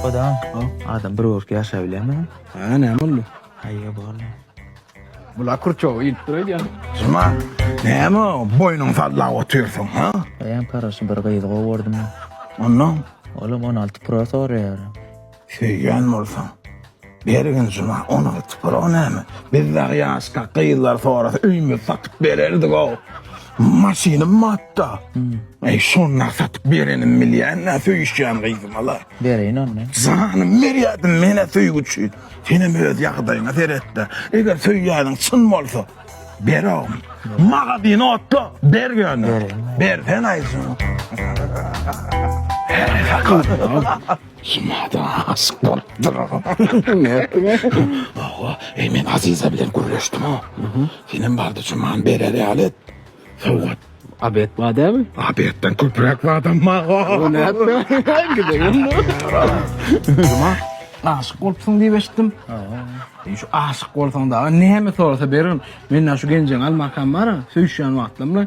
Adam, adam bir orki yaşayabilemmi? Ha, ne oldu? Hayya bağlı. Bula kurçoğu yiyip duruyor ya. Zuma, ne mi? Boynun fazla otuyorsun ha? Ben parası bir kıydığa vurdum. Ondan Oğlum 16 Pro soruyor. söyleyen olsan. Bir gün Zuma 16 Pro ne mi? Biz de yaşka kıyılar sonrası üyümü satıp verirdik o. Maşini matta. Ey sonra satıp verenin milyenine söyüşeceğim kıydımalar. Bereyin onu. Zanım meriyadın mene söygüçün. Senin öz yakıdayına serette. Eğer söyyadın çın olsa. Ber oğlum. Mağa dini otla. Ber gönlüm. Ber fenaysın. Sumada askoldur. Ne ettin? Ben Azize bilen gürleştim o. Senin vardı Cuma'nın beri realet. Soğuk. Abet var değil mi? Abiyetten köprek var adam mağa. O ne ettin? Gidelim. Cuma. Aşık olsun diye beştim. Şu aşık olsan da ne mi sorsa berin. Men şu gencen almakam var ha. Söyüşen vaktımda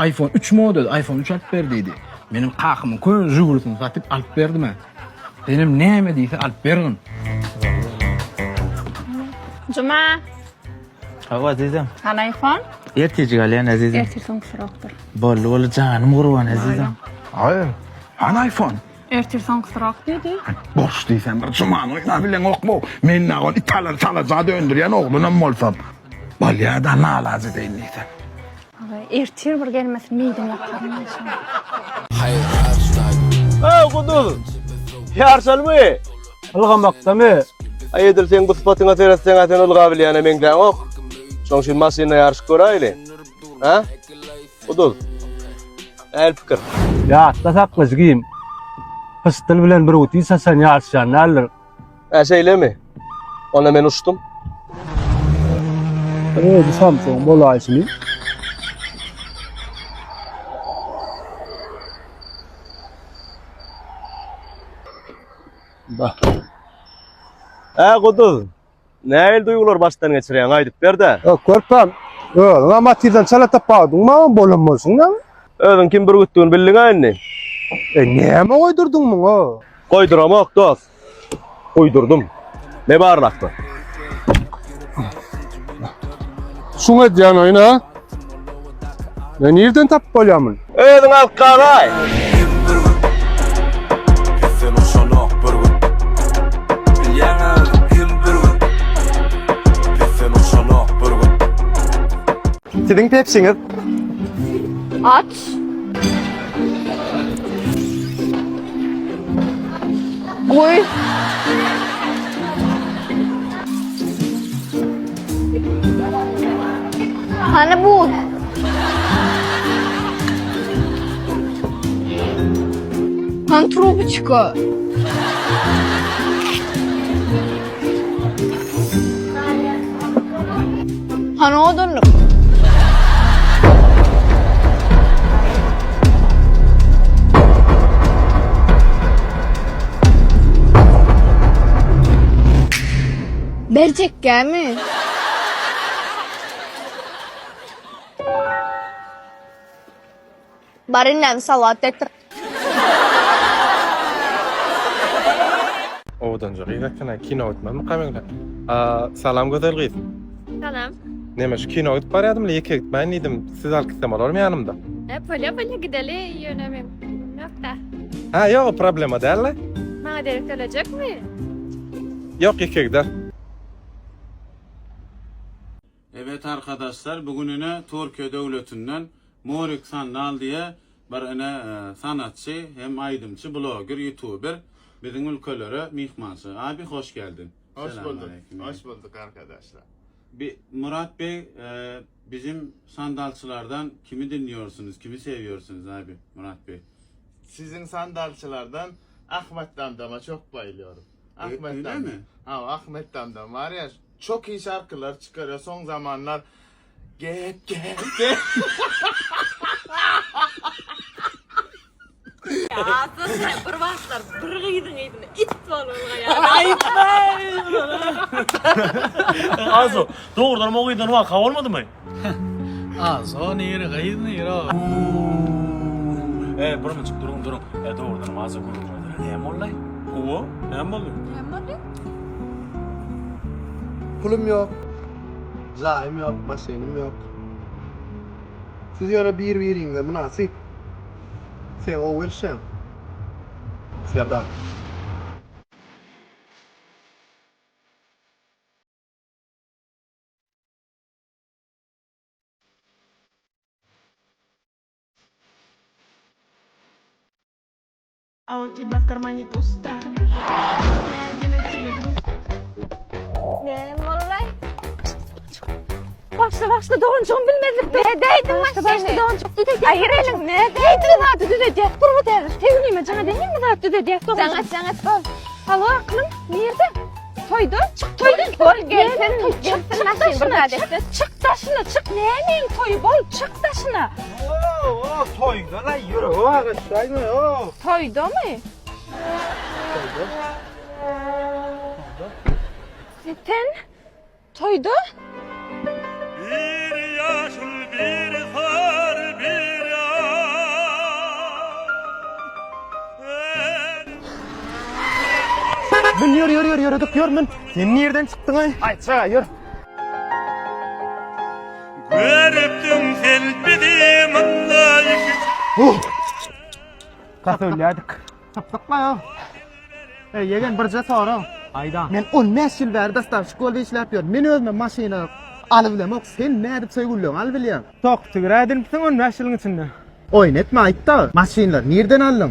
iPhone 3 model, iPhone 3 alıp verdiydi. Benim kakımın koyun jugurusunu satıp alıp verdi mi? Benim ne mi deyse alıp verin. Cuma, Hava azizim. han iPhone? Erteci galen azizim. Ertirsen kusuraktır. Bollu canım kurban azizim. Hayır. Han iPhone. Ertirsen kusurak dedi. Boş değilsen bir Cuma'nın oynabilen okmu. Men ne ol İtalyan salacağı döndüren oğlunum olsam. Balyada nalazi değil neyse. Ertir bir gelmesin meydim yakarım yaşam. Ha kuduz. Yarsal mı? Ilgamakta mı? Ayıdır sen bu sıfatına teresen aten ılgabiliyana mengden ok. Sonuçta masina yarış göraylı. Ha? Kuduz. El fikir. Ya tasak giyim. Pıstıl bilen bir utiysa sen yarışan alır. Ha şeyle mi? Ona ben uçtum. Bu Samsung bol aysını. Ha kuduz. Ne el duygular baştan geçiren aydıp ver de. Korkpam. Ama tirden çalata paadın ma bolanmasın da. Ödün kim bir güttüğün bildin anne. Ne mi koydurdun mu o? Koyduramak dost. Koydurdum. Ne bağırlaktı? Şuna diyan oyna. Ben nereden tap bolamın? Ödün alt kağay. Sizin tepsiniz. Aç. Koy. Hani bu? Hani трубочка? Hani odunluk? Bercek mi? Barinem salat ettir. Odan jog'iyakana kino o'tmami qamanglar. Salom go'zal qiz. Salam. Nima shu kino o'tib boryaptimlar, yakka gitmayin dedim. Siz alkisam olarmi yanimda? Böyle gidelim yönelim. Nokta. Ha, yo'q, problema dalla. Bana direkt olacak mı? Yo'q, yakka gider. Evet arkadaşlar, bugününe Türkiye Devleti'nden Morik Sandal diye bir sanatçı, hem aydımcı, blogger, youtuber bizim ülkelere mihmansı. Abi hoş geldin. Hoş bulduk. Selamünaleyküm. Hoş bulduk arkadaşlar. Murat Bey, bizim sandalçılardan kimi dinliyorsunuz, kimi seviyorsunuz abi Murat Bey? Sizin sandalçılardan Ahmet Damdam'a çok bayılıyorum. Ahmet öyle Damdam. mi? Ha, Ahmet Damdam var ya, çok iyi şarkılar çıkarıyor son zamanlar. Get. Ya sen bir başlar bir gidin it var ya. Ayıplar. Azo, doğrudan mı oğuydan vaka olmadı mı? Azo nere gaydın nere? Buramı çık durun. Doğrudan mı Azo kurulmadı. Ne mollay? Oo, hem boldy. Pulum yok. Zahim yok, masenim yok. Siz yana bir verin de münasip. Sen o versen. Serdar. А у тебя в кармане пусто. Ne vallahi? Başla doğuncuğum bilmedim. Neredeydin lan sen? Başla doğuncuğum. Hayır elin neredeydin? Hadi düdecek. Dur bu der. Tevinime cana deneyim mi daha düdecek? Zangat bol. Alo aklım nerede? Toydu. Toydu. Bol gel. Çık taşına. Çık taşına. Çık. Neyin toyu bol? Çık taşına. Toyda lan yürü. O ağaçtay mı o? Toydu mu? Sen? Toydu? Bir yaşıl bir far bir Ben yürü döküyorum. Sen nereden çıktın ay? Ay çığa yürü. Görüptüm selbidim Allah'ı. Kalk öyle hadi. Taptakla ya. Yegen bir cata var ha. Ayda. Men 15 yıl berdi dastan şkolda işlep ýör. Men özüme maşina alyp bilemok. Sen nädip söýgüllüň al bilýän. Tok tügrädin sen 15 ýylyň içinde. Oýnatma aýtda. Maşinalar nerden aldyň?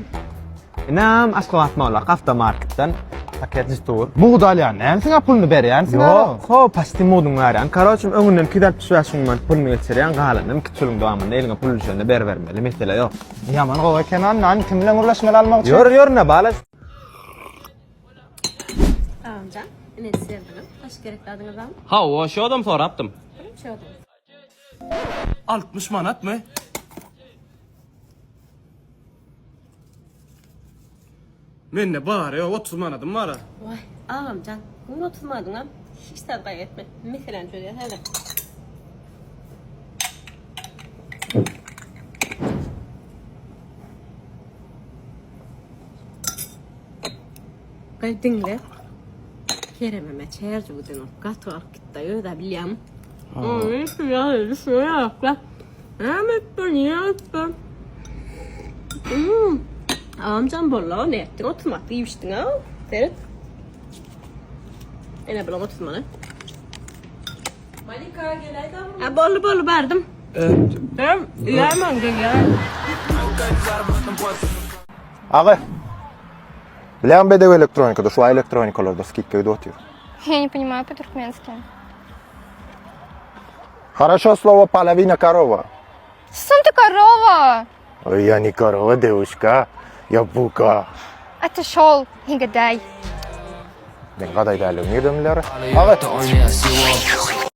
Nam aşgalatmalar Avtomarketden paketli tur. Buğdal ýa. Näme pulny berýän sen? Yok, ho pasti modun garan. Karaçym öňünden kidap düşýärsiňman pulny geçirýän galanam kiçülüň dowamında eliňe pul düşende bermeli. Mesele ýok. Yaman gowa kenan nan kim bilen urlaşmaly almak üçin. Yor ne balas. Amcan, ne sevdim? Kaç gerekli adınız var mı? Ha, o şu adam soraptım. Şey oldu. 60 manat mı? Men ne bari ya 30 manadım var ha. Vay, amcan, bunu oturmadın ha. Hiç sadaka etme. Mesela şöyle hele. Kay dinle. Kerem'e çayırcı gudun. Katı alıp gitti. Öyle de biliyorum. Şuraya yapla. Ahmet ben yaptım. Amcam bolla ne ettin? Oturmakta yemiştin ha. Ferit. Ene bulam oturmanı. Malika gel aydan. Bollu verdim. Yaman gel. Ağa. Bilen bedev elektronikada, şu elektronikalarda skikka ödötüyor. Я не понимаю по-туркменски. Хорошо слово половина корова. Сам ты корова! Я не корова, девушка. Я бука. Отошел, негодяй. Ben kaday değerli nereden bilir? Ağa.